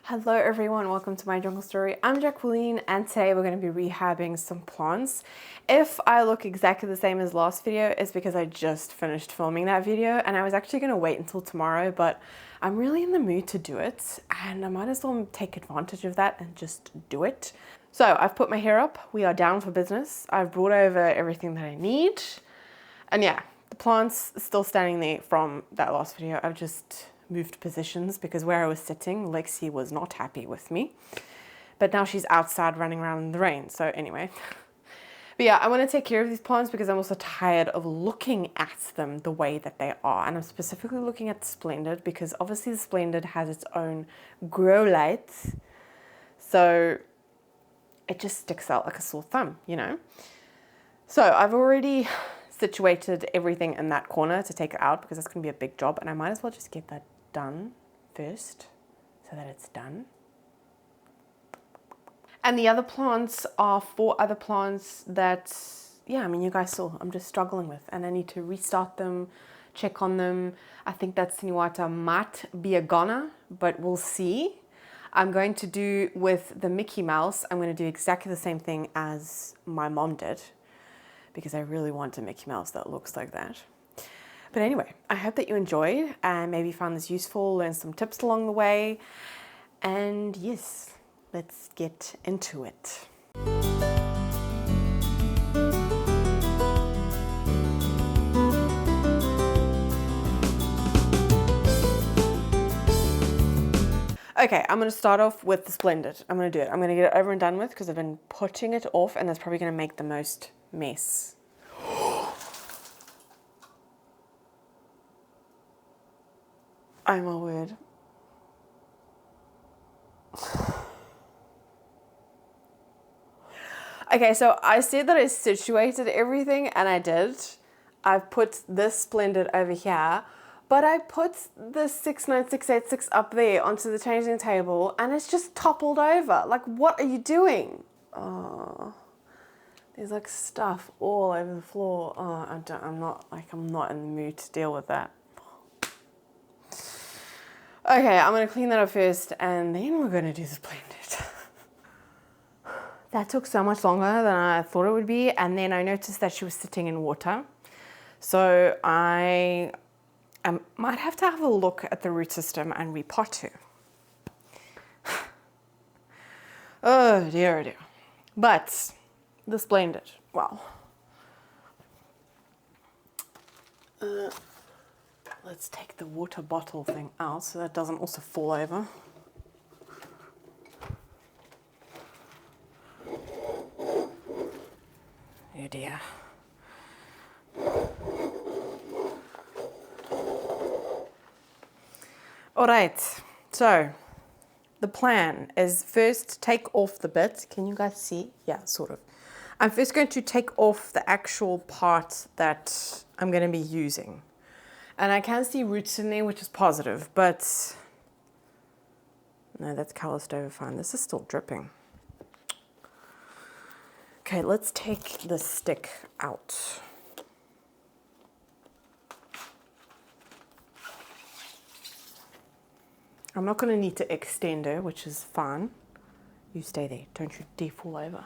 Hello everyone, welcome to my jungle story. I'm Jacqueline and today we're going to be rehabbing some plants. If I look exactly the same as last video, it's because I just finished filming that video and I was actually going to wait until tomorrow, but I'm really in the mood to do it and I might as well take advantage of that and just do it. So I've put my hair up, we are down for business. I've brought over everything that I need and yeah, the plant's still standing there from that last video. I've just moved positions because where I was sitting, Lexi was not happy with me. But now she's outside running around in the rain. So anyway. But yeah, I want to take care of these plants because I'm also tired of looking at them the way that they are. And I'm specifically looking at the Splendid because obviously the Splendid has its own grow light. So it just sticks out like a sore thumb, you know. So I've already situated everything in that corner to take it out because that's going to be a big job. And I might as well just get that done first so that it's done. And the other plants are 4 other plants that, yeah, I mean, you guys saw I'm just struggling with and I need to restart them, check on them. I think that Sinuata might be a goner, but we'll see. I'm going to do with the Mickey Mouse, I'm going to do exactly the same thing as my mom did because I really want a Mickey Mouse that looks like that. But anyway, I hope that you enjoyed and maybe found this useful, learned some tips along the way. And yes, let's get into it. Okay, I'm going to start off with the Splendid. I'm going to do it. I'm going to get it over and done with because I've been putting it off and that's probably going to make the most mess. Oh my word. Okay, so I said that I situated everything and I did. I've put this Splendid over here, but I put the 69686 up there onto the changing table and it's just toppled over. Like, what are you doing? Oh, there's like stuff all over the floor. Oh, I'm not in the mood to deal with that. Okay, I'm going to clean that up first and then we're going to do the Splendid. That took so much longer than I thought it would be and then I noticed that she was sitting in water. So I might have to have a look at the root system and repot her. Oh dear, oh dear. But the Splendid, well. Let's take the water bottle thing out so that doesn't also fall over. Oh dear. All right, so the plan is first take off the bit. Can you guys see? Yeah, sort of. I'm first going to take off the actual part that I'm going to be using. And I can see roots in there, which is positive, but no, that's calloused over fine. This is still dripping. Okay, let's take the stick out. I'm not going to need to extend her, which is fine. You stay there. Don't you dare fall over.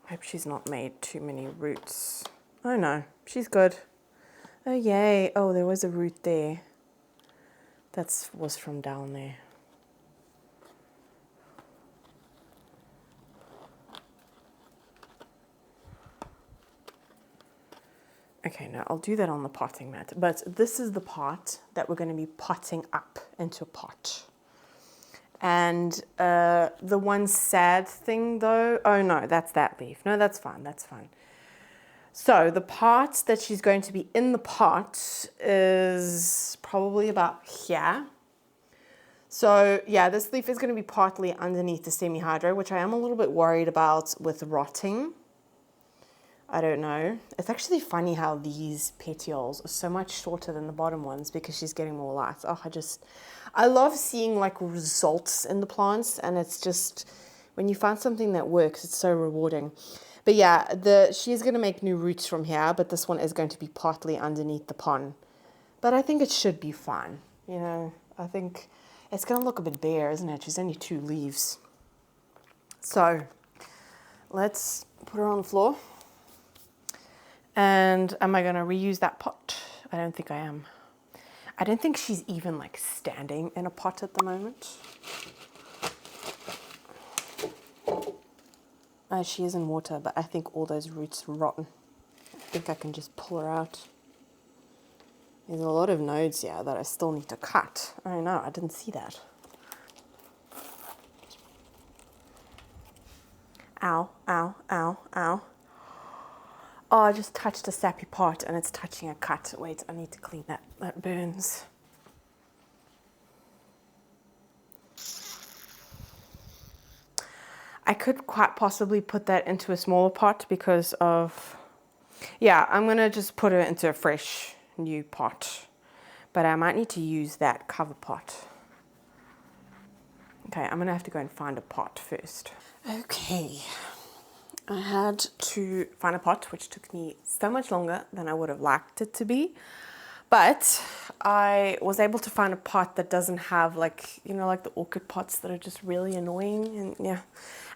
Hope she's not made too many roots. Oh no, she's good. Oh yay. Oh, there was a root there. That was from down there. Okay, now I'll do that on the potting mat. But this is the part that we're going to be potting up into a pot. And the one sad thing though, oh no, that's that leaf. No, that's fine, that's fine. So the part that she's going to be in the pot is probably about here. So yeah, this leaf is going to be partly underneath the semi-hydro, which I am a little bit worried about with rotting. I don't know. It's actually funny how these petioles are so much shorter than the bottom ones because she's getting more light. Oh, I love seeing like results in the plants and it's just, when you find something that works, it's so rewarding. But yeah, she's going to make new roots from here, but this one is going to be partly underneath the pond. But I think it should be fine. You know, I think it's going to look a bit bare, isn't it? She's only 2 leaves. So let's put her on the floor. And am I going to reuse that pot? I don't think I am. I don't think she's even like standing in a pot at the moment. She is in water, but I think all those roots are rotten. I think I can just pull her out. There's a lot of nodes here that I still need to cut. Oh no, I didn't see that. Ow, ow, ow, ow. Oh, I just touched a sappy part and it's touching a cut. Wait, I need to clean that. That burns. I could quite possibly put that into a smaller pot because of... Yeah, I'm going to just put it into a fresh new pot. But I might need to use that cover pot. Okay, I'm going to have to go and find a pot first. Okay. I had to find a pot, which took me so much longer than I would have liked it to be. But I was able to find a pot that doesn't have like, you know, like the orchid pots that are just really annoying. And yeah,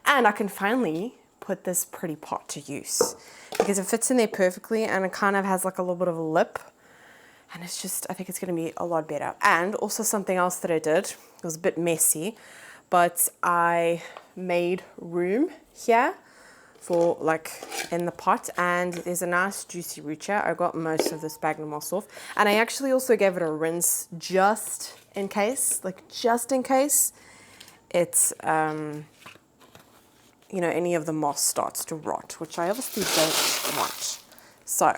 and I can finally put this pretty pot to use because it fits in there perfectly and it kind of has like a little bit of a lip. And it's just, I think it's going to be a lot better. And also something else that I did, it was a bit messy, but I made room here for like in the pot, and there's a nice juicy root here. I got most of the sphagnum moss off, and I actually also gave it a rinse just in case, it's you know, any of the moss starts to rot, which I obviously don't want. So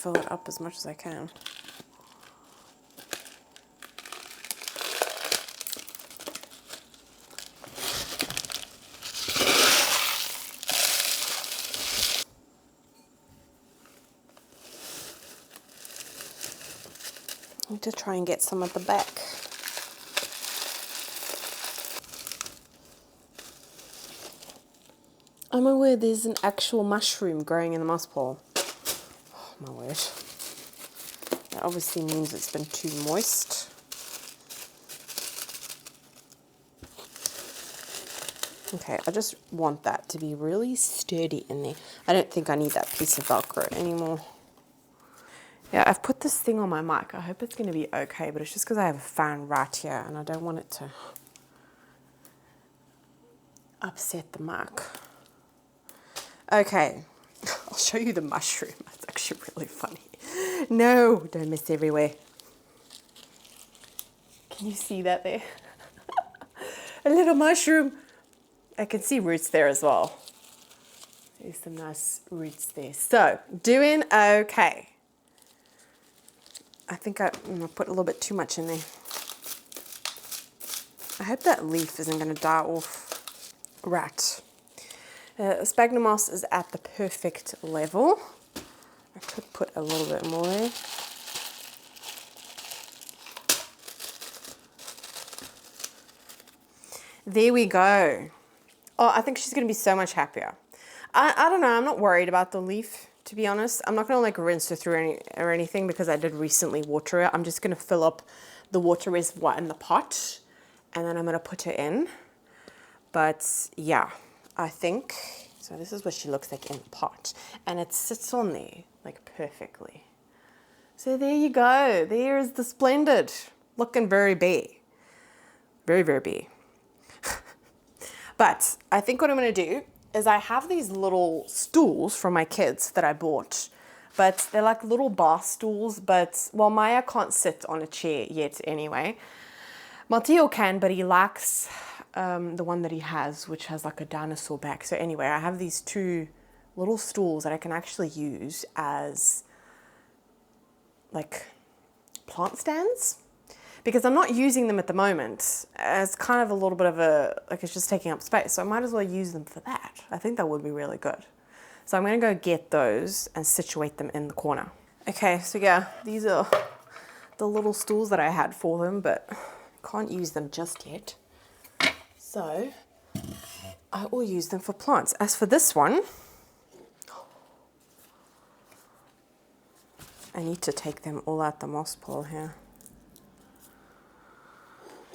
fill it up as much as I can. I need to try and get some at the back. Oh my word, there's an actual mushroom growing in the moss pole. Oh my word. That obviously means it's been too moist. Okay, I just want that to be really sturdy in there. I don't think I need that piece of Velcro anymore. Yeah, I've put this thing on my mic. I hope it's going to be okay, but it's just because I have a fan right here and I don't want it to upset the mic. Okay, I'll show you the mushroom. That's actually really funny. No, don't miss everywhere. Can you see that there? A little mushroom. I can see roots there as well. There's some nice roots there. So, doing okay. I think I'm going to put a little bit too much in there. I hope that leaf isn't going to die off. Right. Sphagnum moss is at the perfect level. I could put a little bit more there. There we go. Oh, I think she's going to be so much happier. I don't know. I'm not worried about the leaf, to be honest. I'm not going to like rinse her through or anything because I did recently water it. I'm just going to fill up the water reservoir in the pot and then I'm going to put her in. But yeah, I think, so this is what she looks like in the pot. And it sits on there like perfectly. So there you go. There's the Splendid. Looking very bare. Very, very bare. But I think what I'm going to do is I have these little stools from my kids that I bought. But they're like little bar stools. But, well, Maya can't sit on a chair yet anyway. Mateo can, but he likes the one that he has, which has like a dinosaur back. So anyway, I have these 2 little stools that I can actually use as like plant stands. because I'm not using them at the moment. It's kind of a little bit of a, like it's just taking up space. So I might as well use them for that. I think that would be really good. So I'm gonna go get those and situate them in the corner. Okay, so yeah, these are the little stools that I had for them, but can't use them just yet. So I will use them for plants. As for this one, I need to take them all out the moss pole here.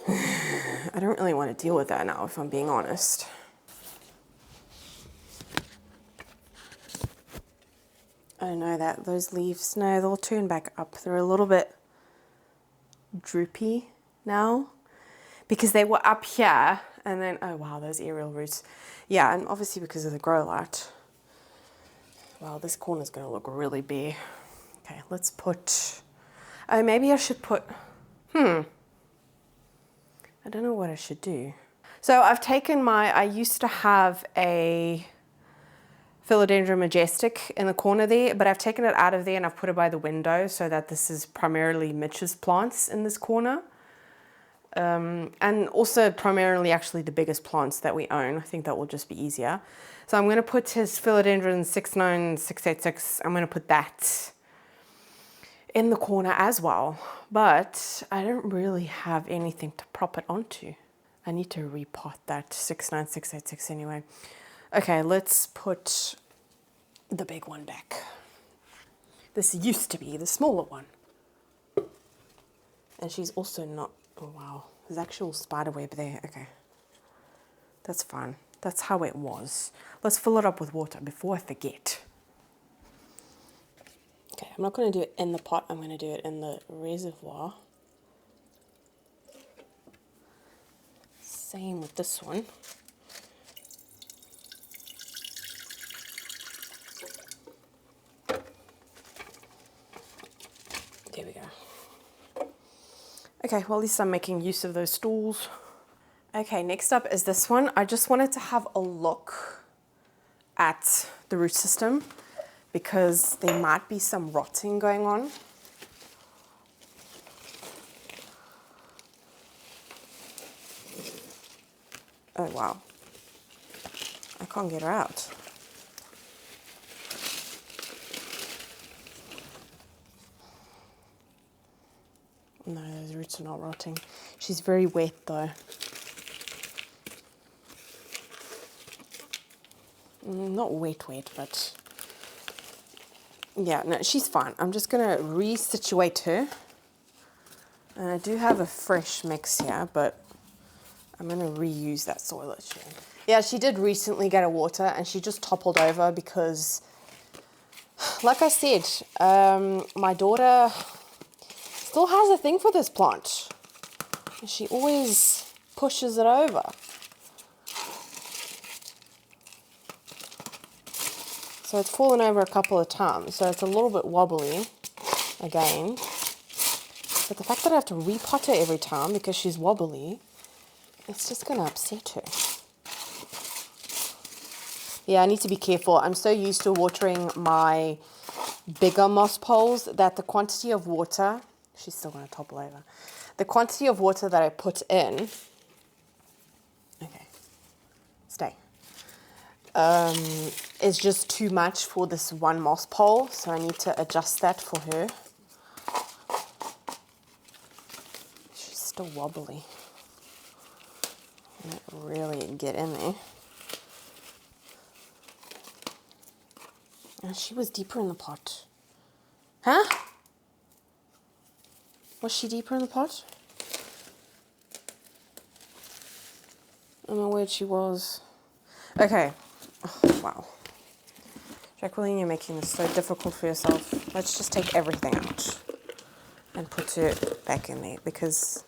I don't really want to deal with that now, if I'm being honest. I know that those leaves, no, they'll turn back up. They're a little bit droopy now because they were up here and then, oh wow, those aerial roots. Yeah, and obviously because of the grow light. Wow, this corner's going to look really bare. Okay, let's put, oh, maybe I should put, I don't know what I should do. So I've taken I used to have a Philodendron Majestic in the corner there, but I've taken it out of there and I've put it by the window so that this is primarily Mitch's plants in this corner. And also primarily actually the biggest plants that we own. I think that will just be easier. So I'm going to put his Philodendron 69686, I'm going to put that in the corner as well. But I don't really have anything to prop it onto. I need to repot that 69686 anyway. Okay, let's put the big one back. This used to be the smaller one. And she's also not, oh wow, there's actual spider web there. Okay, that's fine. That's how it was. Let's fill it up with water before I forget. Okay, I'm not going to do it in the pot. I'm going to do it in the reservoir. Same with this one. There we go. Okay, well at least I'm making use of those stools. Okay, next up is this one. I just wanted to have a look at the root system because there might be some rotting going on. Oh wow, I can't get her out. No, those roots are not rotting. She's very wet though. Not wet, but yeah, no, she's fine. I'm just gonna resituate her. And I do have a fresh mix here, but I'm gonna reuse that soil actually. Yeah, she did recently get a water and she just toppled over because, like I said, my daughter still has a thing for this plant. She always pushes it over. So it's fallen over a couple of times, so it's a little bit wobbly again. But the fact that I have to repot her every time because she's wobbly, it's just going to upset her. Yeah, I need to be careful. I'm so used to watering my bigger moss poles that the quantity of water, she's still going to topple over. The quantity of water that I put in, okay, stay, is just too much for this one moss pole. So I need to adjust that for her. She's still wobbly. Not really get in there. And she was deeper in the pot. Huh? Was she deeper in the pot? I don't know where she was. Okay. Oh, wow. Jacqueline, you're making this so difficult for yourself. Let's just take everything out and put it back in there because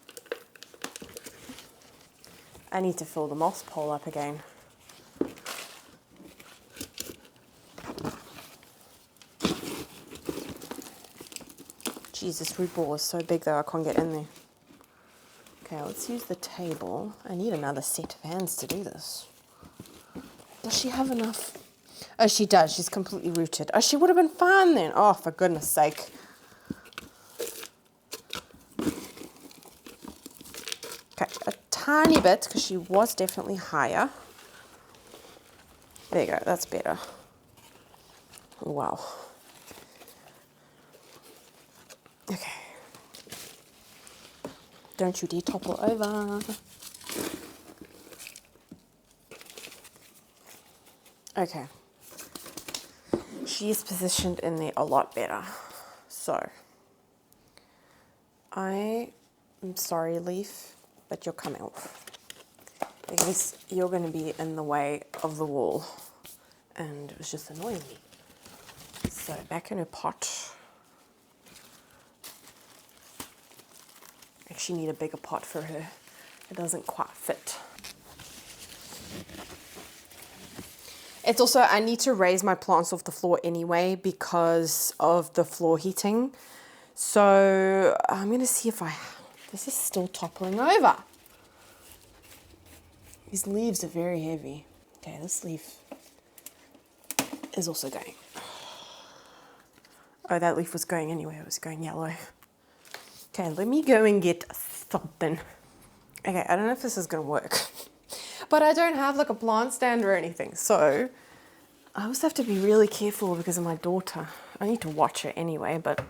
I need to fill the moss pole up again. Jeez, this root ball is so big though, I can't get in there. Okay, let's use the table. I need another set of hands to do this. Does she have enough? Oh, she does. She's completely rooted. Oh, she would have been fine then. Oh, for goodness sake. tiny bit because she was definitely higher. There you go, that's better. Wow. Okay. Don't you dare topple over. Okay. She is positioned in there a lot better. So, I am sorry, leaf, but you're coming off. Because you're going to be in the way of the wall. And it was just annoying me. So, back in her pot. I actually need a bigger pot for her. It doesn't quite fit. It's also, I need to raise my plants off the floor anyway because of the floor heating. So I'm going to see if this is still toppling over. These leaves are very heavy. Okay, this leaf is also going. Oh, that leaf was going anyway. It was going yellow. Okay, let me go and get something. Okay, I don't know if this is going to work. But I don't have like a plant stand or anything. So I also have to be really careful because of my daughter. I need to watch her anyway, but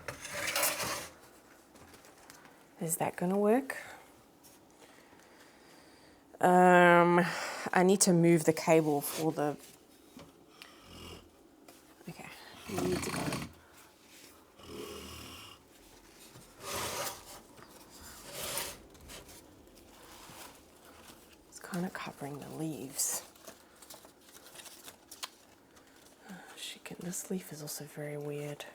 is that going to work? I need to move the cable for the... Okay, you need to go. It's kind of covering the leaves. This leaf is also very weird.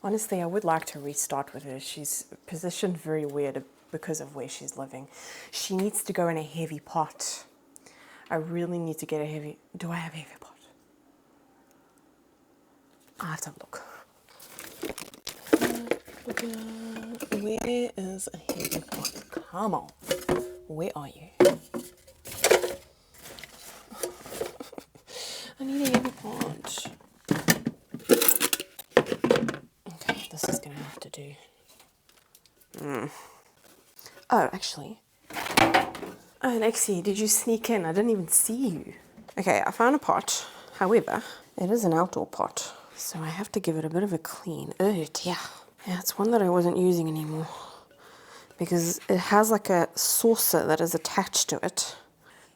Honestly, I would like to restart with her. She's positioned very weird because of where she's living. She needs to go in a heavy pot. I really need to get a heavy... Do I have a heavy pot? I have to look. Where is a heavy pot? Come on. Where are you? I need a heavy pot. Okay, this is going to have to do. Oh, actually. Oh, Lexi, did you sneak in? I didn't even see you. Okay, I found a pot. However, it is an outdoor pot. So I have to give it a bit of a clean. Oh, dear. Yeah, it's one that I wasn't using anymore. Because it has like a saucer that is attached to it.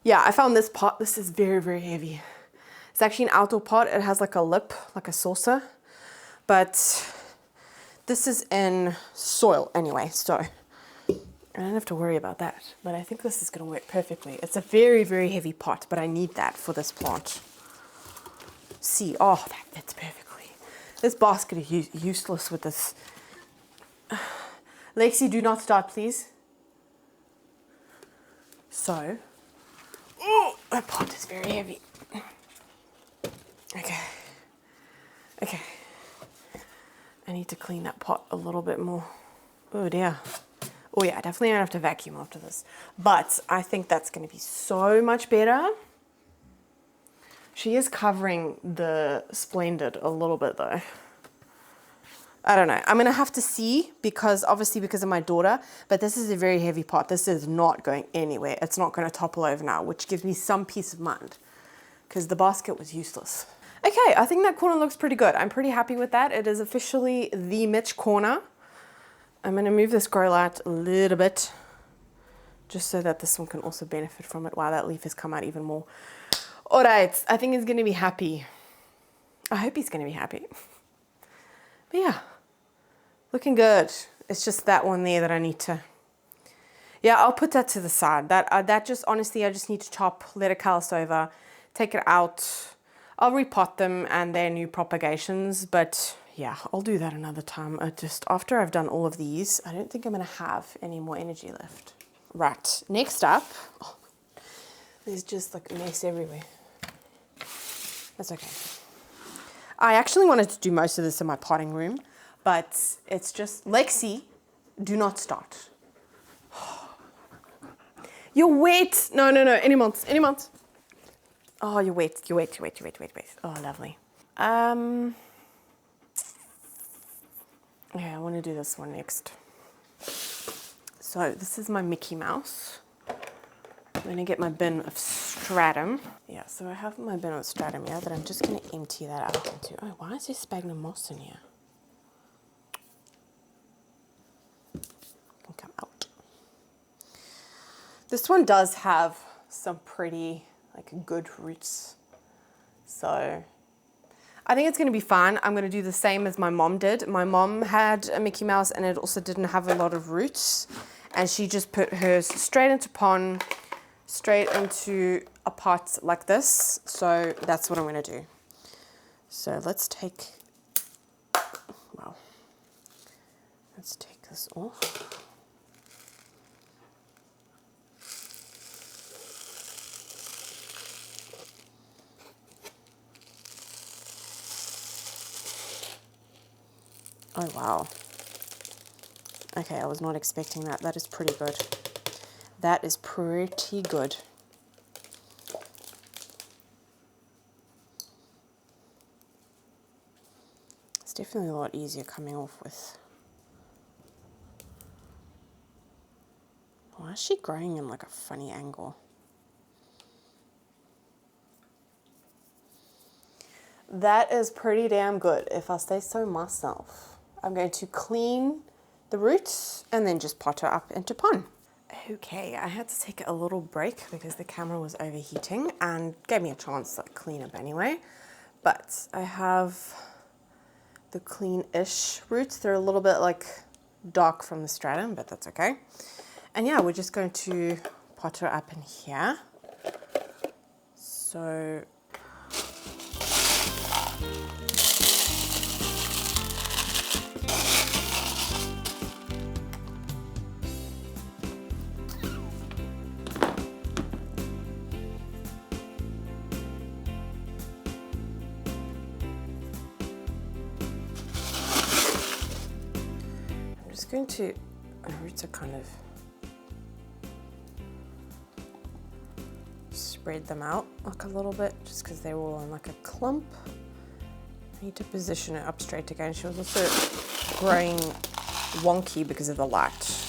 Yeah, I found this pot. This is very, very heavy. It's actually an outdoor pot. It has like a lip, like a saucer. But this is in soil anyway, so I don't have to worry about that. But I think this is going to work perfectly. It's a very, very heavy pot, but I need that for this plant. See, oh, that fits perfectly. This basket is useless with this. Lexi, do not start, please. So, oh, that pot is very heavy. Okay. Okay. I need to clean that pot a little bit more. Oh dear. Oh yeah, definitely don't have to vacuum after this. But I think that's going to be so much better. She is covering the Splendid a little bit though. I don't know. I'm going to have to see because obviously because of my daughter, but this is a very heavy pot. This is not going anywhere. It's not going to topple over now, which gives me some peace of mind because the basket was useless. Okay, I think that corner looks pretty good. I'm pretty happy with that. It is officially the Mitch corner. I'm going to move this grow light a little bit just so that this one can also benefit from it. Wow, that leaf has come out even more. All right, I think he's going to be happy. I hope he's going to be happy. But yeah, looking good. It's just that one there that I need to... Yeah, I'll put that to the side. That just, honestly, I just need to chop, let it callus over, take it out. I'll repot them and their new propagations, but yeah, I'll do that another time. Just after I've done all of these, I don't think I'm going to have any more energy left. Right, next up, oh, there's just like a mess everywhere. That's okay. I actually wanted to do most of this in my potting room, but it's just, Lexi, do not start. You're wet. No, any months. Oh, you're wet. Oh, lovely. Okay, I want to do this one next. So this is my Mickey Mouse. I'm gonna get my bin of stratum. Yeah, so I have my bin of stratum here that I'm just gonna empty that out into. Oh, why is there sphagnum moss in here? Can come out. This one does have some pretty, like, good roots. So I think it's gonna be fun. I'm gonna do the same as my mom did. My mom had a Mickey Mouse and it also didn't have a lot of roots. And she just put hers straight into pond, straight into a pot like this. So that's what I'm gonna do. So let's take, wow, let's take this off. Oh, wow. Okay, I was not expecting that. That is pretty good. That is pretty good. It's definitely a lot easier coming off with. Why is she growing in like a funny angle? That is pretty damn good, if I say so myself. I'm going to clean the roots and then just pot her up into pond. Okay, I had to take a little break because the camera was overheating and gave me a chance to clean up anyway. But I have the clean-ish roots. They're a little bit like dark from the stratum, but that's okay. And yeah, we're just going to pot her up in here. So going to, my roots are kind of, spread them out like a little bit just because they're all in like a clump. I need to position it up straight again. She was also growing wonky because of the light.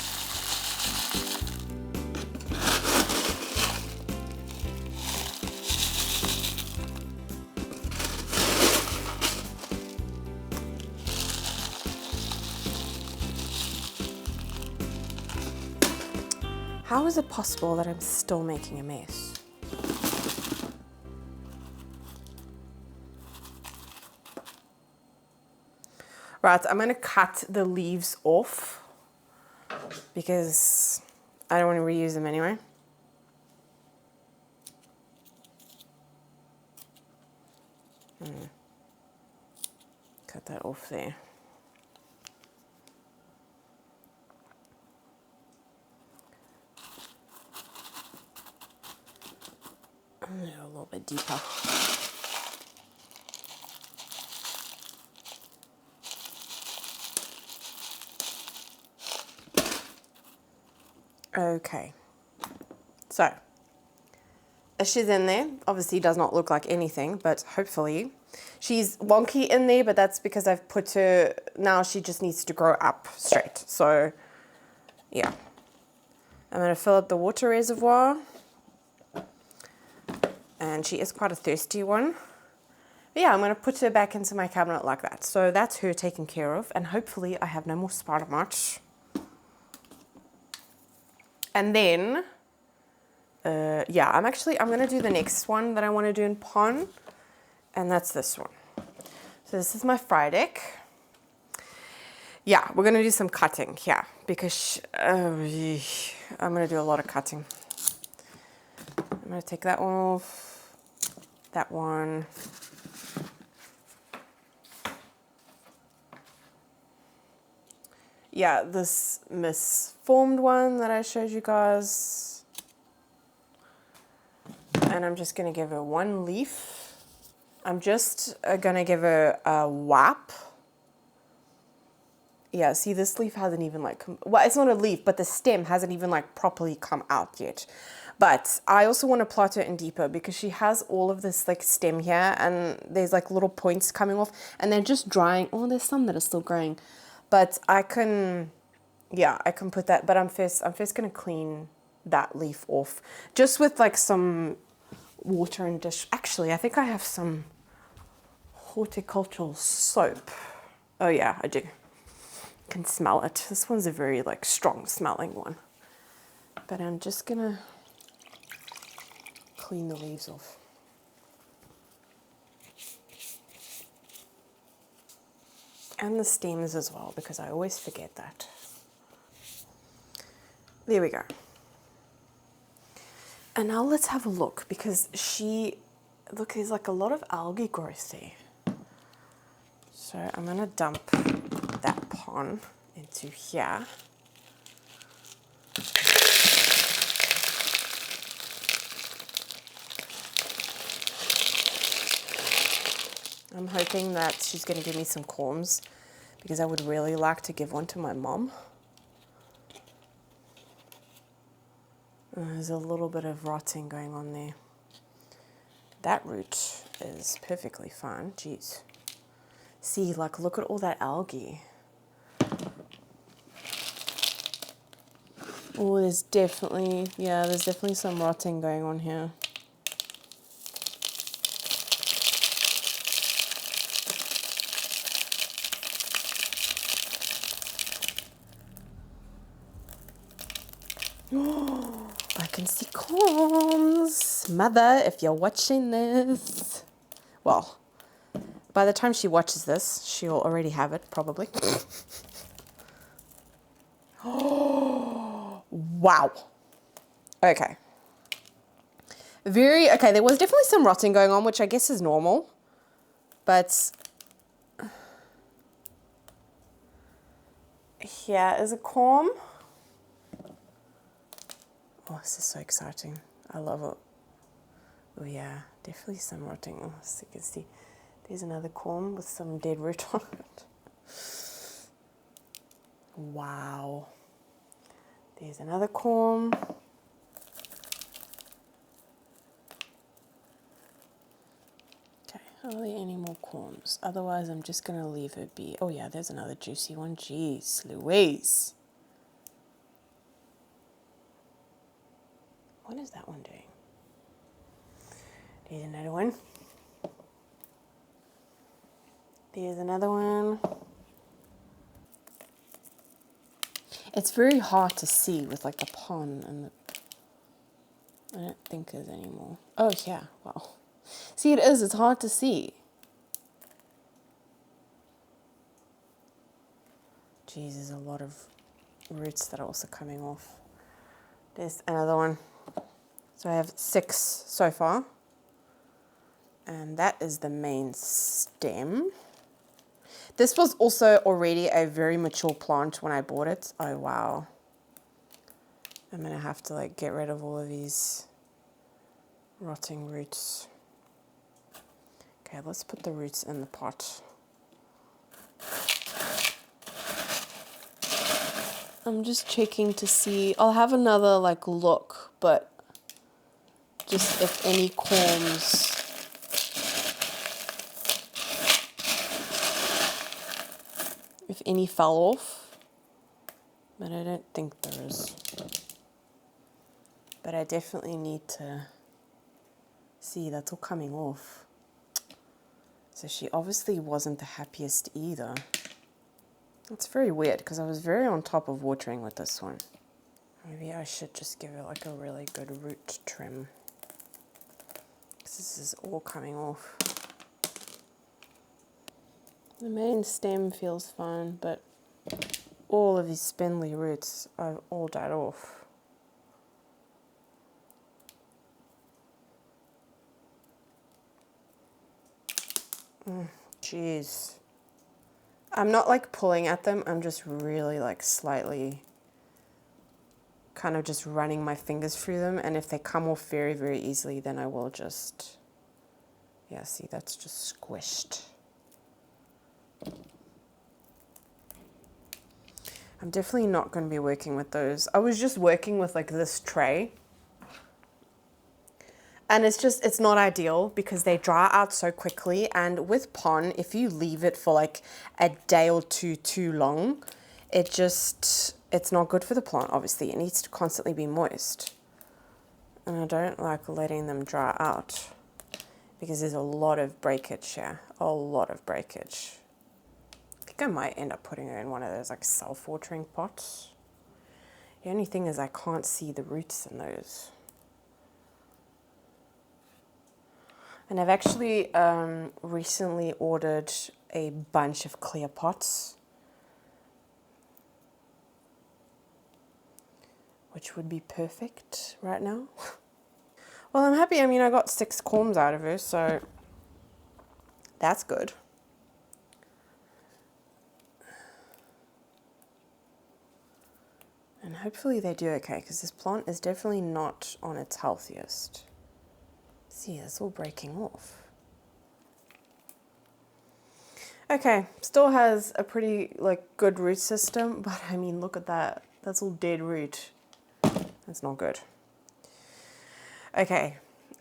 How is it possible that I'm still making a mess? Right, I'm gonna cut the leaves off because I don't want to reuse them anyway. Cut that off there. A little bit deeper. Okay, so she's in there. Obviously does not look like anything, but hopefully she's wonky in there, but that's because I've put her, now she just needs to grow up straight. So yeah, I'm gonna fill up the water reservoir. And she is quite a thirsty one. But yeah, I'm going to put her back into my cabinet like that. So that's her taken care of. And hopefully I have no more spider mites. And then, yeah, I'm going to do the next one that I want to do in pond. And that's this one. So this is my Frydek. Yeah, we're going to do some cutting here. Because I'm going to do a lot of cutting. I'm going to take that one off. That one. Yeah, this misformed one that I showed you guys. And I'm just going to give her one leaf. I'm just going to give her a whap. Yeah, see, this leaf hasn't even like, well, it's not a leaf, but the stem hasn't even like properly come out yet. But I also want to plot her in deeper because she has all of this like stem here and there's like little points coming off and they're just drying. Oh, there's some that are still growing, but I can, yeah, I can put that, but I'm first going to clean that leaf off, just with like some water and dish. Actually, I think I have some horticultural soap. Oh yeah, I do. Can smell it. This one's a very like strong smelling one. But I'm just gonna clean the leaves off. And the stems as well, because I always forget that. There we go. And now let's have a look, because look, there's like a lot of algae growth there. So I'm gonna dump that pon into here. I'm hoping that she's gonna give me some corms, because I would really like to give one to my mom. There's a little bit of rotting going on there. That root is perfectly fine. Jeez. See, like, look at all that algae. Oh, there's definitely some rotting going on here. Oh, I can see corms. Mother, if you're watching this. Well, by the time she watches this, she'll already have it, probably. Oh, wow. Okay. Okay, there was definitely some rotting going on, which I guess is normal. But here is a corm. Oh, this is so exciting. I love it. Oh yeah, definitely some rotting. Oh, so you can see there's another corm with some dead root on it. Wow. There's another corm. Okay, are there any more corms? Otherwise, I'm just going to leave it be. Oh yeah, there's another juicy one. Jeez Louise. What is that one doing? There's another one. There's another one. It's very hard to see with like the pon and the... I don't think there's any more. Oh yeah, wow. See, it is, it's hard to see. Geez, there's a lot of roots that are also coming off. There's another one. So I have 6 so far. And that is the main stem. This was also already a very mature plant when I bought it. Oh, wow. I'm going to have to like get rid of all of these rotting roots. Okay, let's put the roots in the pot. I'm just checking to see. I'll have another like look, but just if any corms. If any fell off, but I don't think there is. But I definitely need to see, that's all coming off. So she obviously wasn't the happiest either. It's very weird because I was very on top of watering with this one. Maybe I should just give it like a really good root trim. Because this is all coming off. The main stem feels fine, but all of these spindly roots have all died off. Jeez. I'm not like pulling at them, I'm just really like slightly kind of just running my fingers through them, and if they come off very, very easily, then I will just, yeah, see, that's just squished. I'm definitely not going to be working with those. I was just working with like this tray. And it's not ideal because they dry out so quickly. And with pon, if you leave it for like a day or two too long, it just it's not good for the plant, obviously. It needs to constantly be moist. And I don't like letting them dry out because there's a lot of breakage here, a lot of breakage. I think I might end up putting her in one of those like self-watering pots. The only thing is I can't see the roots in those. And I've actually recently ordered a bunch of clear pots, which would be perfect right now. Well, I'm happy. I mean, I got 6 corms out of her, so that's good. And hopefully they do okay, because this plant is definitely not on its healthiest. See, it's all breaking off. Okay, still has a pretty like good root system, but I mean, look at that. That's all dead root. That's not good. Okay,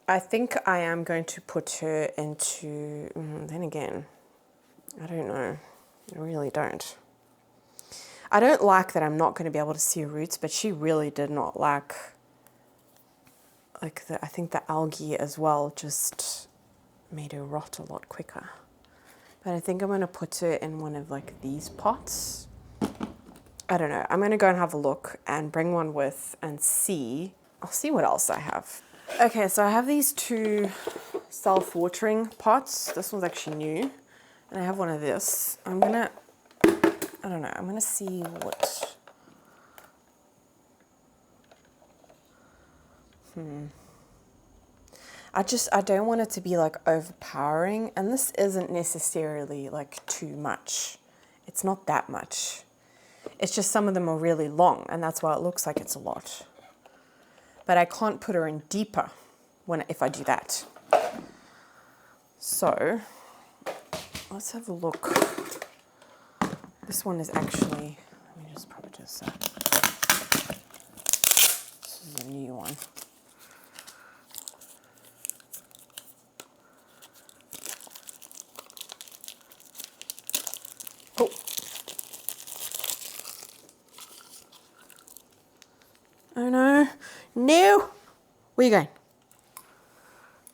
I think I am going to put her into, then again, I don't know. I really don't. I don't like that I'm not going to be able to see her roots, but she really did not like I think the algae as well just made her rot a lot quicker. But I think I'm going to put her in one of like these pots. I don't know. I'm going to go and have a look and bring one with and see. I'll see what else I have. Okay, so I have these 2 self-watering pots. This one's actually new. And I have one of this. I don't know. I'm going to see what... I don't want it to be like overpowering, and this isn't necessarily like too much. It's not that much. It's just some of them are really long, and that's why it looks like it's a lot. But I can't put her in deeper if I do that. So let's have a look. This one is actually, let me just probably just this is a new one. Oh. Oh no. No! Where are you going?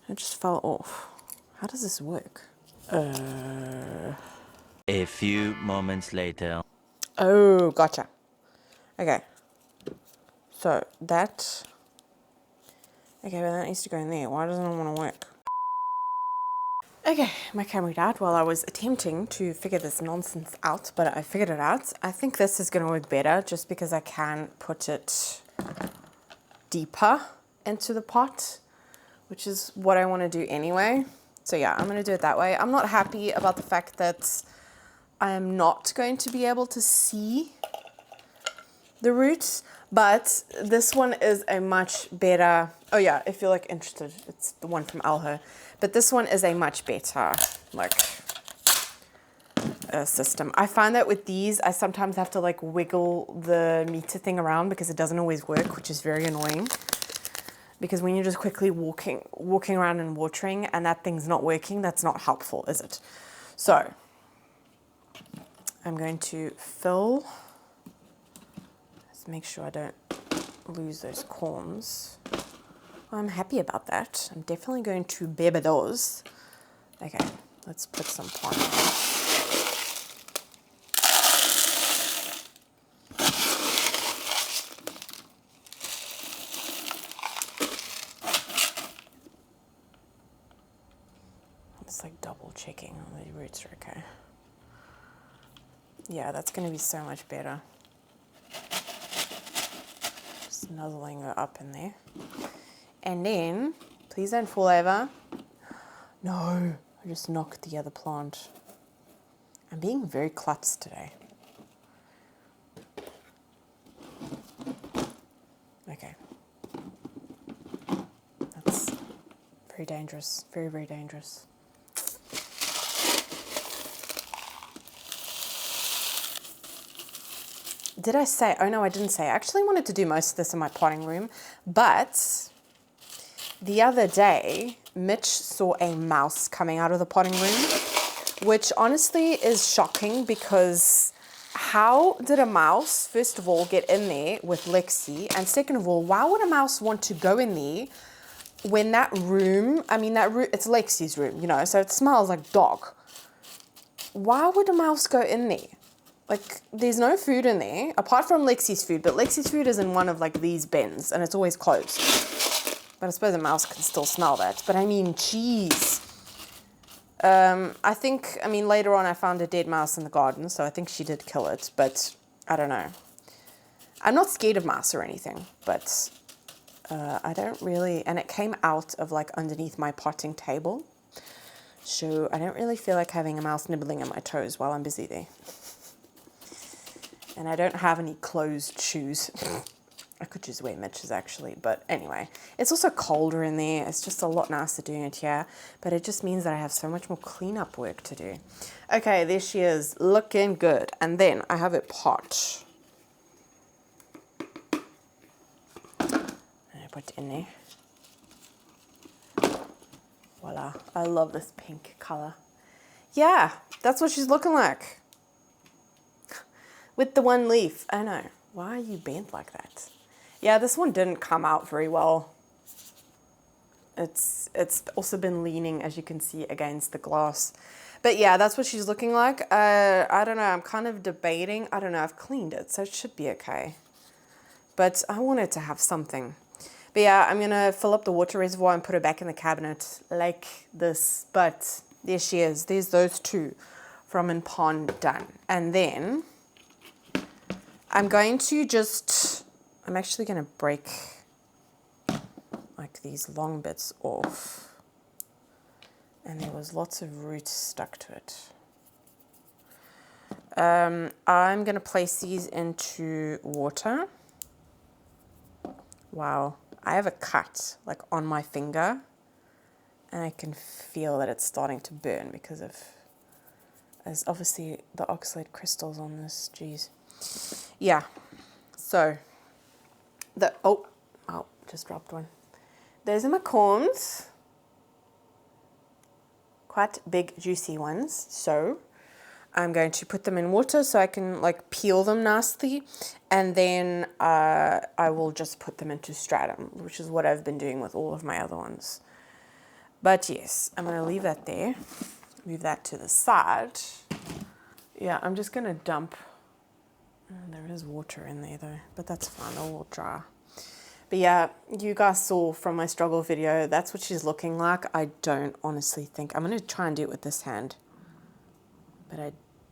It just fell off. How does this work? A few moments later. Oh, gotcha. Okay. So that... Okay, but that needs to go in there. Why doesn't it want to work? Okay, my camera died while I was attempting to figure this nonsense out, but I figured it out. I think this is going to work better just because I can put it deeper into the pot, which is what I want to do anyway. So yeah, I'm going to do it that way. I'm not happy about the fact that I am not going to be able to see the roots, but this one is a much better, oh yeah, if you're like interested, it's the one from Alho, but this one is a much better like system. I find that with these, I sometimes have to like wiggle the meter thing around because it doesn't always work, which is very annoying. Because when you're just quickly walking around and watering and that thing's not working, that's not helpful, is it? So I'm going to fill, let's make sure I don't lose those corms. I'm happy about that. I'm definitely going to baby those. Okay, let's put some plant. It's like double checking all the roots are okay. Yeah, that's going to be so much better. Just nuzzling her up in there. And then, please don't fall over. No, I just knocked the other plant. I'm being very klutz today. Okay. That's very dangerous, very, very dangerous. Did I say, oh no, I didn't say. I actually wanted to do most of this in my potting room, but the other day, Mitch saw a mouse coming out of the potting room, which honestly is shocking because how did a mouse, first of all, get in there with Lexi? And second of all, why would a mouse want to go in there when that room, it's Lexi's room, you know, so it smells like dog. Why would a mouse go in there? Like, there's no food in there, apart from Lexi's food, but Lexi's food is in one of, like, these bins, and it's always closed. But I suppose a mouse can still smell that. But I mean, jeez. I mean, later on I found a dead mouse in the garden, so I think she did kill it, but I don't know. I'm not scared of mice or anything, but I don't really, and it came out of, like, underneath my potting table. So I don't really feel like having a mouse nibbling at my toes while I'm busy there. And I don't have any closed shoes. I could just wear Mitch's actually, but anyway. It's also colder in there. It's just a lot nicer doing it here, but it just means that I have so much more cleanup work to do. Okay, there she is, looking good. And then I have a pot. I put it in there. Voila, I love this pink color. Yeah, that's what she's looking like. With the one leaf. I know. Why are you bent like that? Yeah, this one didn't come out very well. It's also been leaning, as you can see, against the glass. But yeah, that's what she's looking like. I don't know. I'm kind of debating. I don't know. I've cleaned it, so it should be okay. But I wanted to have something. But yeah, I'm going to fill up the water reservoir and put her back in the cabinet like this. But there she is. There's those two from in pond done. And then I'm going to I'm actually going to break like these long bits off. And there was lots of roots stuck to it. I'm going to place these into water. Wow. I have a cut like on my finger and I can feel that it's starting to burn because of, there's obviously the oxalate crystals on this, geez. Yeah, so just dropped one. Those are my corms, quite big juicy ones. So I'm going to put them in water so I can like peel them nicely, and then I will just put them into stratum, which is what I've been doing with all of my other ones. But yes, I'm going to leave that there, move that to the side. Yeah, I'm just going to dump, there is water in there though, but that's fine, it will dry. But yeah, you guys saw from my struggle video, that's what she's looking like. I don't honestly think, I'm going to try and do it with this hand, but I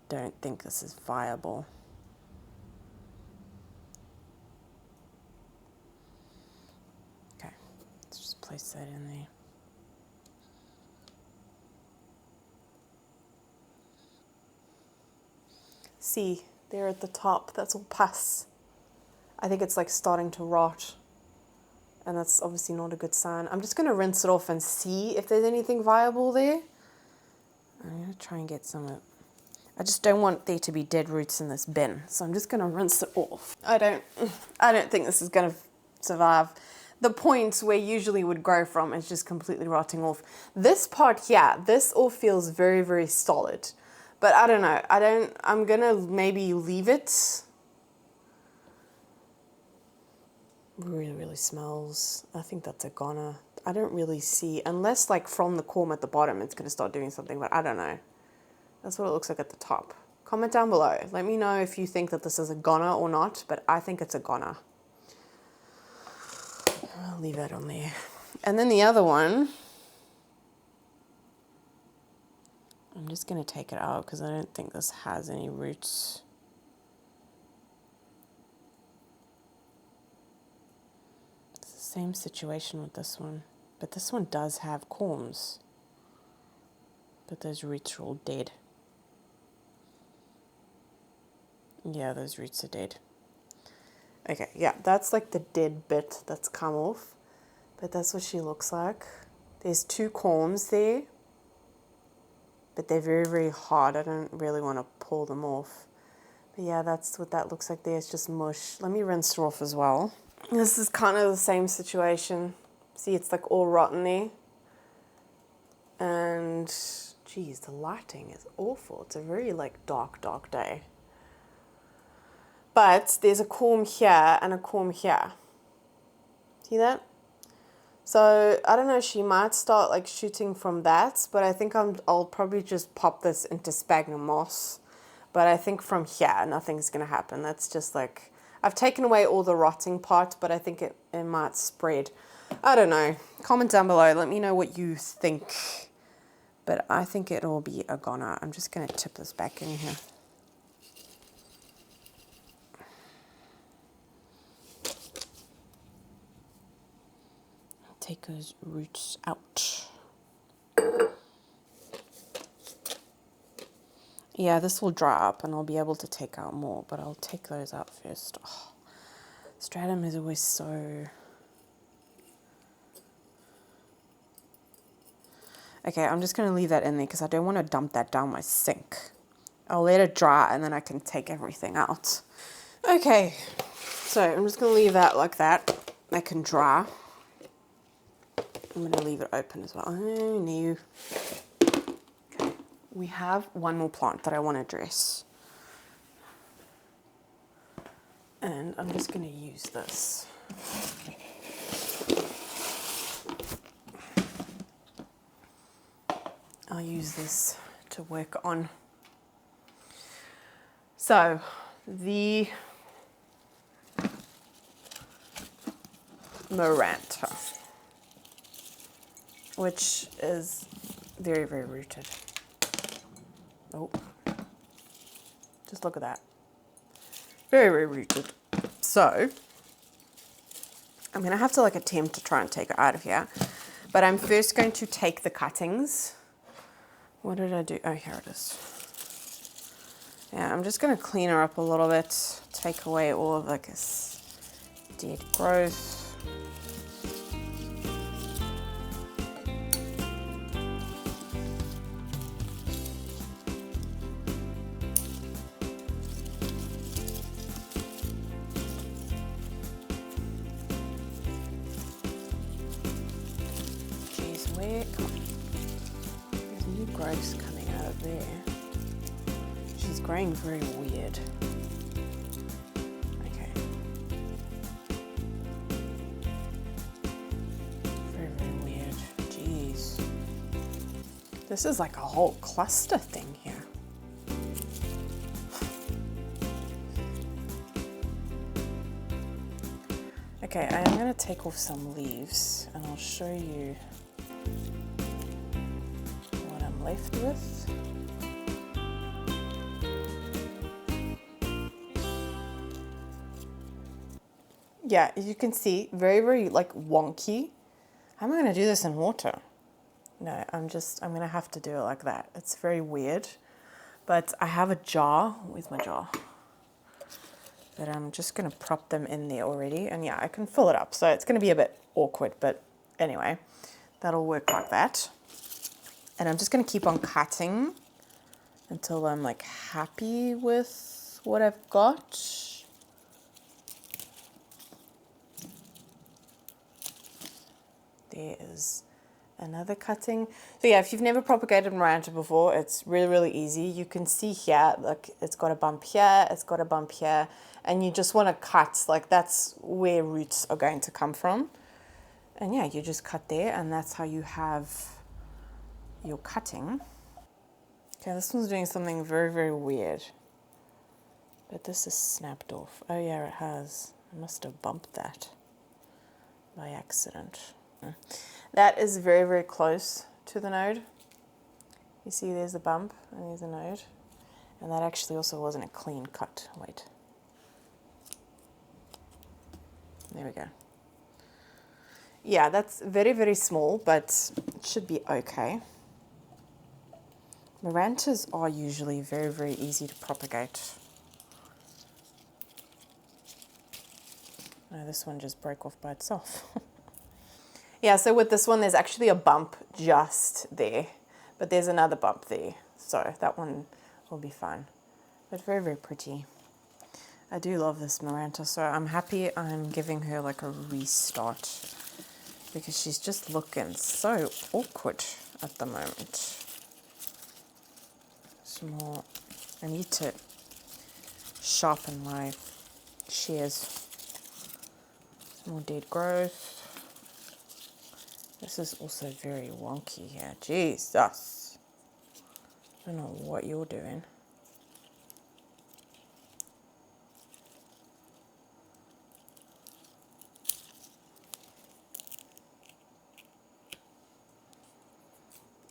don't think this is viable. Okay, let's just place that in there. See, there at the top, that's all pus. I think it's like starting to rot, and that's obviously not a good sign. I'm just going to rinse it off and see if there's anything viable there. I'm going to try and get some of it. I just don't want there to be dead roots in this bin, so I'm just going to rinse it off. I don't think this is going to survive. The point where usually would grow from is just completely rotting off. This part here, this all feels very, very solid. But I don't know. I'm going to maybe leave it. Really, really smells. I think that's a goner. I don't really see, unless like from the corm at the bottom, it's going to start doing something, but I don't know. That's what it looks like at the top. Comment down below. Let me know if you think that this is a goner or not, but I think it's a goner. I'll leave that on there. And then the other one, I'm just going to take it out because I don't think this has any roots. It's the same situation with this one, but this one does have corms, but those roots are all dead. Yeah, those roots are dead. Okay, yeah, that's like the dead bit that's come off, but that's what she looks like. There's two corms there, but they're very, very hard. I don't really want to pull them off. But yeah, that's what that looks like there. It's just mush. Let me rinse her off as well. This is kind of the same situation. See, it's like all rotten there. And geez, the lighting is awful. It's a very like dark, dark day. But there's a corm here and a corm here. See that? So I don't know, she might start like shooting from that, but I think I'll probably just pop this into sphagnum moss. But I think from here, nothing's going to happen. That's just like, I've taken away all the rotting part, but I think it might spread. I don't know. Comment down below. Let me know what you think. But I think it'll be a goner. I'm just going to tip this back in here. Take those roots out. Yeah, this will dry up and I'll be able to take out more, but I'll take those out first. Oh, stratum is always so... Okay, I'm just going to leave that in there because I don't want to dump that down my sink. I'll let it dry and then I can take everything out. Okay, so I'm just going to leave that like that. That can dry. I'm going to leave it open as well. Oh, no. Okay, we have one more plant that I want to dress. And I'm just going to use this. I'll use this to work on. So, the Maranta, which is very, very rooted. Oh, just look at that. Very, very rooted. So, I'm going to have to like attempt to try and take it out of here. But I'm first going to take the cuttings. What did I do? Oh, here it is. Yeah, I'm just going to clean her up a little bit. Take away all of like this dead growth. There's new growths coming out of there. She's growing very weird. Okay. Very, very weird. Jeez. This is like a whole cluster thing here. Okay, I am going to take off some leaves and I'll show you what I'm left with. Yeah, as you can see, very, very like wonky. How am I going to do this in water? No, I'm going to have to do it like that. It's very weird, but I have a jar. Where's my jar? But I'm just going to prop them in there already. And yeah, I can fill it up. So it's going to be a bit awkward, but anyway, that'll work like that. And I'm just going to keep on cutting until I'm like happy with what I've got. There is another cutting. So yeah, if you've never propagated Maranta before, it's really, really easy. You can see here, look, it's got a bump here, it's got a bump here, and you just want to cut, like that's where roots are going to come from. And yeah, you just cut there, and that's how you have your cutting. Okay, this one's doing something very, very weird. But this is snapped off. Oh yeah, it has. I must have bumped that by accident. That is very, very close to the node. You see there's a bump and there's a node. And that actually also wasn't a clean cut. Wait. There we go. Yeah, that's very, very small, but it should be okay. Marantas are usually very, very easy to propagate. No, this one just broke off by itself. Yeah, so with this one, there's actually a bump just there, but there's another bump there. So that one will be fine, but very, very pretty. I do love this Maranta, so I'm happy I'm giving her like a restart because she's just looking so awkward at the moment. Some more, I need to sharpen my shears. More dead growth. This is also very wonky here. Jesus. I don't know what you're doing.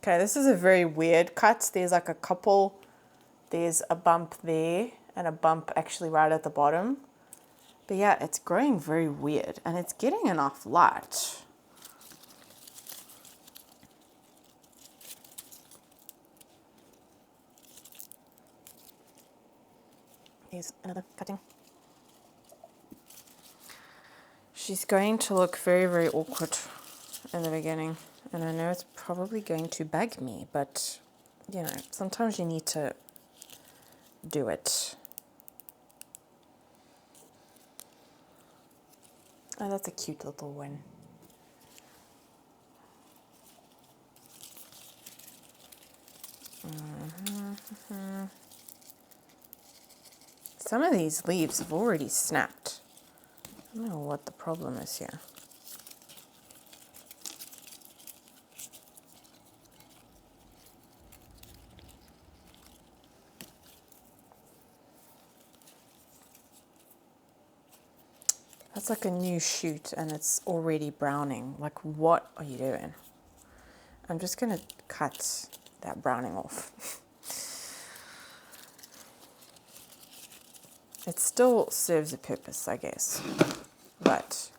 Okay, this is a very weird cut. There's like a couple, there's a bump there and a bump actually right at the bottom. But yeah, it's growing very weird and it's getting enough light. Here's another cutting. She's going to look very, very awkward in the beginning. And I know it's probably going to bug me, but you know, sometimes you need to do it. Oh, that's a cute little one. Some of these leaves have already snapped. I don't know what the problem is here. That's like a new shoot and it's already browning. Like, what are you doing? I'm just gonna cut that browning off. It still serves a purpose, I guess. But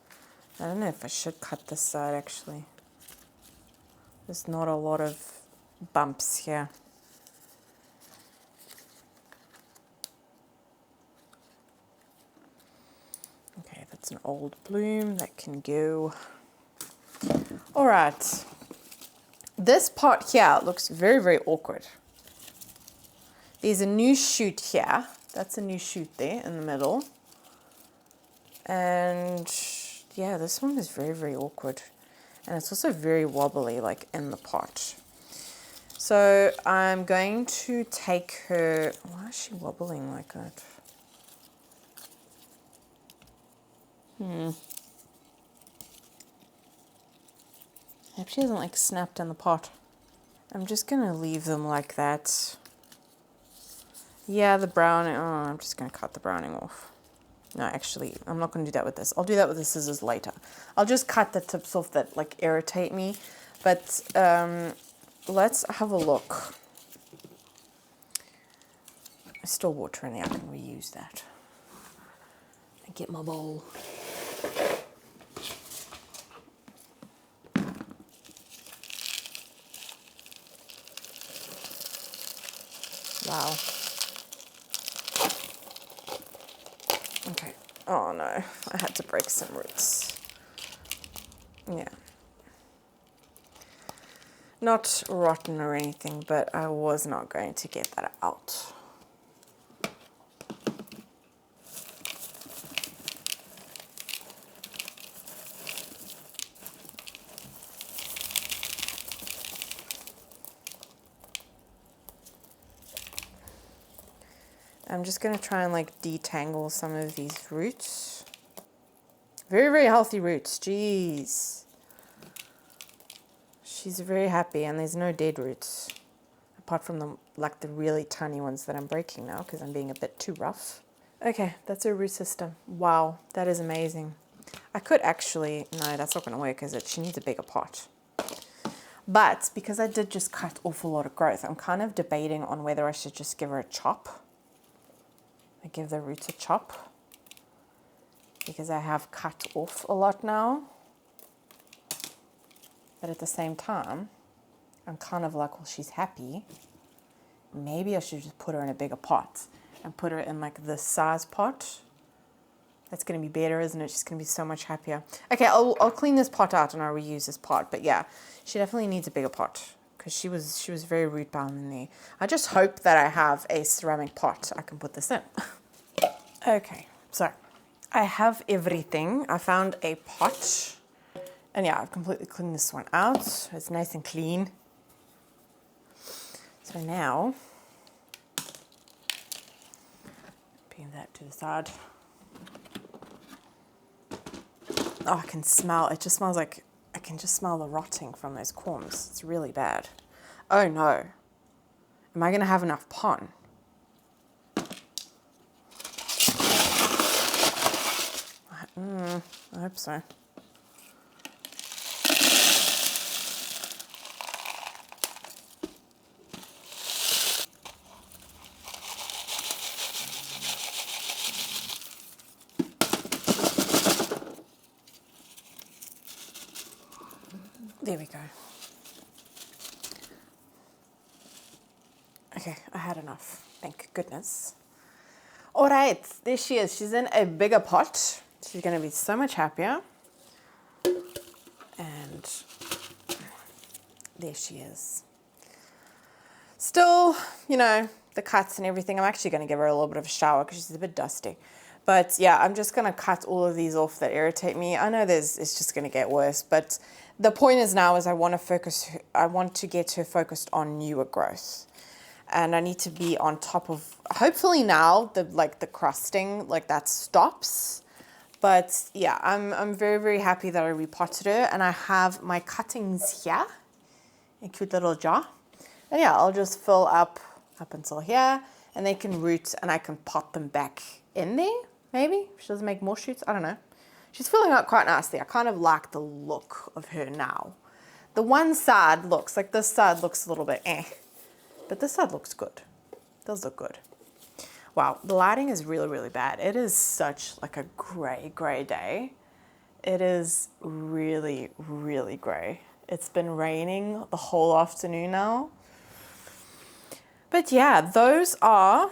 I don't know if I should cut this side actually. There's not a lot of bumps here. Okay, that's an old bloom that can go. All right. This part here looks very, very awkward. There's a new shoot here. That's a new shoot there in the middle. And yeah, this one is very, very awkward. And it's also very wobbly, like in the pot. So I'm going to take her, why is she wobbling like that? Maybe she hasn't like snapped in the pot. I'm just gonna leave them like that. Yeah, the browning, oh, I'm just gonna cut the browning off. No, actually, I'm not gonna do that with this. I'll do that with the scissors later. I'll just cut the tips off that like irritate me. But let's have a look. There's still water in there, I can reuse that. I get my bowl. Wow. Okay. Oh no, I had to break some roots. Yeah. Not rotten or anything, but I was not going to get that out. I'm just going to try and like detangle some of these roots. Very, very healthy roots. Jeez. She's very happy and there's no dead roots. Apart from the like the really tiny ones that I'm breaking now because I'm being a bit too rough. Okay, that's her root system. Wow, that is amazing. I could actually, no, that's not going to work, is it? She needs a bigger pot. But because I did just cut off a lot of growth, I'm kind of debating on whether I should just give her a chop. I give the roots a chop because I have cut off a lot now. But at the same time, I'm kind of like, well, she's happy. Maybe I should just put her in a bigger pot and put her in like this size pot. That's going to be better, isn't it? She's going to be so much happier. Okay, I'll clean this pot out and I'll reuse this pot. But yeah, she definitely needs a bigger pot because she was very root bound in there. I just hope that I have a ceramic pot I can put this in. Okay, so I have everything. I found a pot. And yeah, I've completely cleaned this one out. It's nice and clean. So now, pin that to the side. Oh, I can smell, it just smells like, I can just smell the rotting from those corms. It's really bad. Oh no. Am I going to have enough pon? I hope so. There we go. Okay, I had enough. Thank goodness. All right, there she is. She's in a bigger pot. She's going to be so much happier. And there she is. Still, you know, the cuts and everything. I'm actually going to give her a little bit of a shower because she's a bit dusty. But yeah, I'm just going to cut all of these off that irritate me. I know it's just going to get worse, but the point is now is I want to get her focused on newer growth. And I need to be on top of, hopefully now the crusting, like that stops. But yeah, I'm very, very happy that I repotted her, and I have my cuttings here, a cute little jar. And yeah, I'll just fill up until here, and they can root, and I can pot them back in there, maybe. She doesn't make more shoots, I don't know. She's filling out quite nicely. I kind of like the look of her now. The one side looks, like this side looks a little bit but this side looks good. It does look good. Wow, the lighting is really, really bad. It is such like a gray day. It is really, really gray. It's been raining the whole afternoon now. But yeah, those are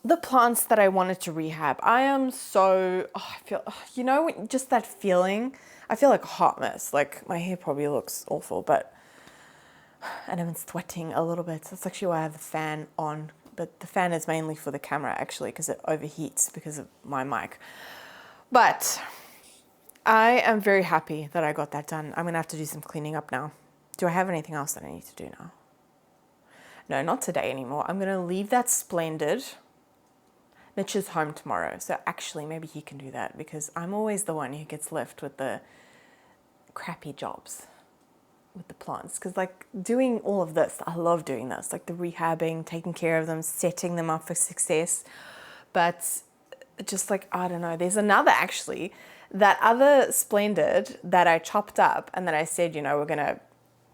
the plants that I wanted to rehab. I am so, I feel, you know, just that feeling. I feel like a hot mess. Like my hair probably looks awful, but, and I've been sweating a little bit. That's actually why I have the fan on. But the fan is mainly for the camera actually, because it overheats because of my mic. But I am very happy that I got that done. I'm gonna have to do some cleaning up now. Do I have anything else that I need to do now? No, not today anymore. I'm gonna leave that Splendid. Mitch is home tomorrow, so actually maybe he can do that, because I'm always the one who gets left with the crappy jobs with the plants, because like doing all of this, I love doing this, like the rehabbing, taking care of them, setting them up for success. But just like, I don't know, there's another actually, that other Splendid that I chopped up and that I said, you know, we're gonna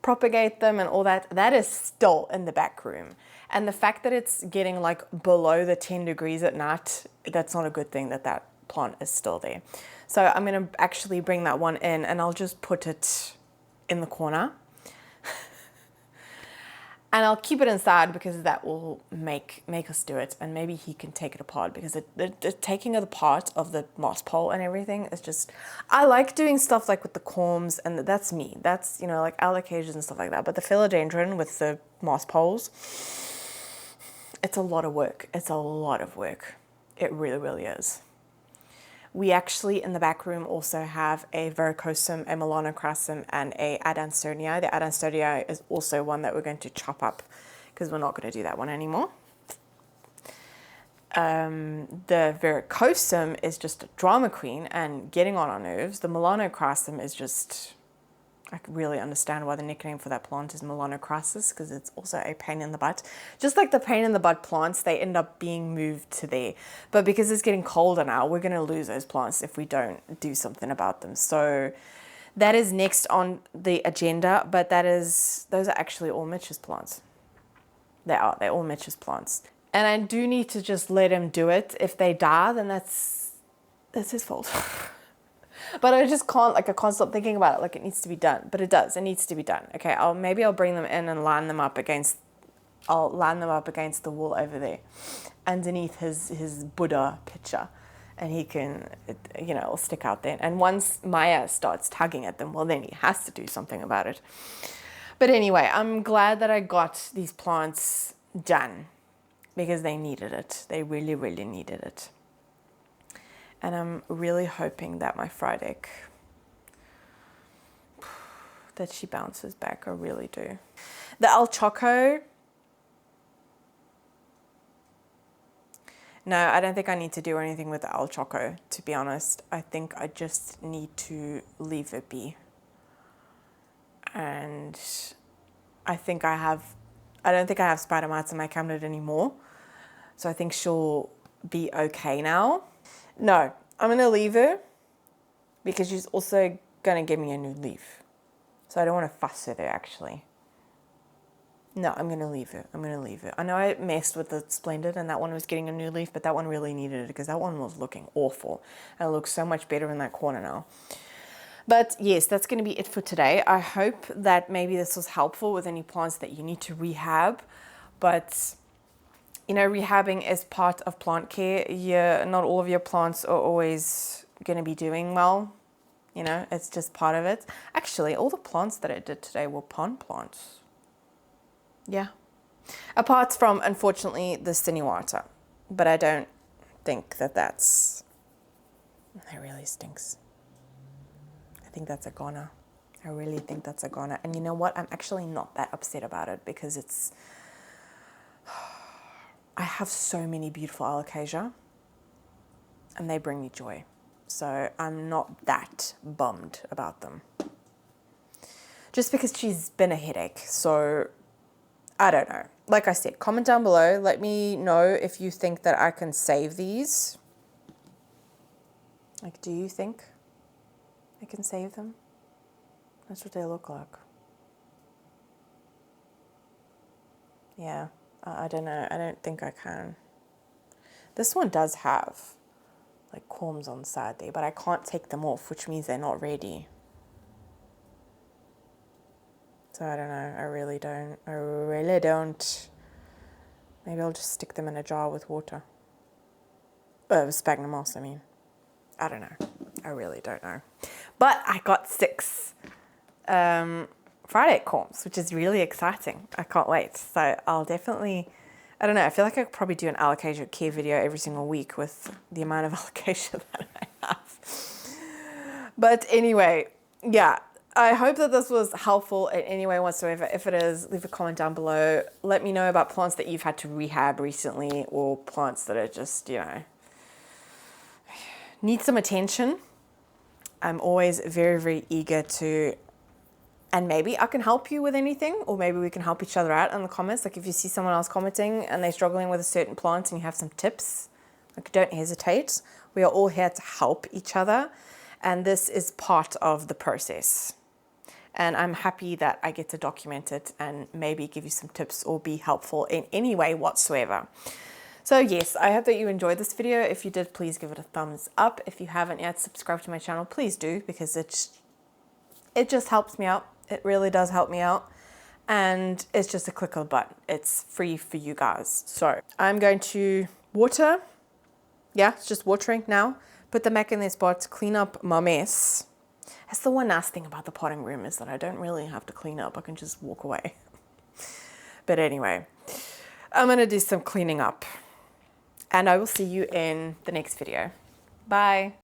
propagate them and all that, that is still in the back room. And the fact that it's getting like below the 10 degrees at night, that's not a good thing that that plant is still there. So I'm gonna actually bring that one in, and I'll just put it in the corner. And I'll keep it inside because that will make us do it, and maybe he can take it apart, because the taking it apart of the moss pole and everything is just, I like doing stuff like with the corms, and that's me. That's, you know, like alocasias and stuff like that. But the philodendron with the moss poles, it's a lot of work. It's a lot of work. It really, really is. We actually, in the back room, also have a verrucosum, a melanocrasum, and a adanstonia. The adanstonia is also one that we're going to chop up, because we're not going to do that one anymore. The verrucosum is just a drama queen and getting on our nerves. The melanocrasum is just, I really understand why the nickname for that plant is melanocrasis, because it's also a pain in the butt. Just like the pain in the butt plants, they end up being moved to there. But because it's getting colder now, we're going to lose those plants if we don't do something about them. So that is next on the agenda, but those are actually all Mitch's plants. They're all Mitch's plants. And I do need to just let him do it. If they die, then that's his fault. But I just can't, like, I can't stop thinking about it, like it needs to be done. But it does, it needs to be done. Okay, maybe I'll bring them in and line them up against the wall over there, underneath his Buddha picture. And he can, you know, it'll stick out there. And once Maya starts tugging at them, well, then he has to do something about it. But anyway, I'm glad that I got these plants done, because they needed it. They really, really needed it. And I'm really hoping that my Frydek, that she bounces back. I really do. The El Choco No, I don't think I need to do anything with the Alocasia, to be honest. I think I just need to leave it be. And I don't think I have spider mites in my cabinet anymore. So I think she'll be okay now. No, I'm going to leave her because she's also going to give me a new leaf. So I don't want to fuss with her, actually. No, I'm going to leave it. I'm going to leave it. I know I messed with the Splendid and that one was getting a new leaf, but that one really needed it because that one was looking awful. And it looks so much better in that corner now. But yes, that's going to be it for today. I hope that maybe this was helpful with any plants that you need to rehab. But, you know, rehabbing is part of plant care. Not all of your plants are always going to be doing well. You know, it's just part of it. Actually, all the plants that I did today were pond plants. Yeah. Apart from, unfortunately, the Sinuata. But I don't think that really stinks. I think that's a goner. I really think that's a goner. And you know what? I'm actually not that upset about it because I have so many beautiful Alocasia and they bring me joy. So I'm not that bummed about them. Just because she's been a headache. So I don't know. Like I said, comment down below. Let me know if you think that I can save these. Like, do you think I can save them? That's what they look like. Yeah, I don't know. I don't think I can. This one does have like corms on the side there, but I can't take them off, which means they're not ready. So I don't know. I really don't. I really don't. Maybe I'll just stick them in a jar with water. Sphagnum moss, I mean. I don't know. I really don't know. But I got 6 Frydek corms, which is really exciting. I can't wait. So I'll definitely, I don't know, I feel like I could probably do an Alocasia care video every single week with the amount of Alocasia that I have. But anyway, yeah, I hope that this was helpful in any way whatsoever. If it is, leave a comment down below. Let me know about plants that you've had to rehab recently or plants that are just, you know, need some attention. I'm always very, very eager to, and maybe I can help you with anything, or maybe we can help each other out in the comments. Like if you see someone else commenting and they're struggling with a certain plant and you have some tips, like don't hesitate. We are all here to help each other. And this is part of the process. And I'm happy that I get to document it and maybe give you some tips or be helpful in any way whatsoever. So yes, I hope that you enjoyed this video. If you did, please give it a thumbs up. If you haven't yet subscribed to my channel, please do, because it just helps me out. It really does help me out. And it's just a click of a button. It's free for you guys. So I'm going to water. Yeah, it's just watering now. Put them back in their spots, clean up my mess. That's the one nice thing about the potting room is that I don't really have to clean up. I can just walk away. But anyway, I'm going to do some cleaning up. And I will see you in the next video. Bye.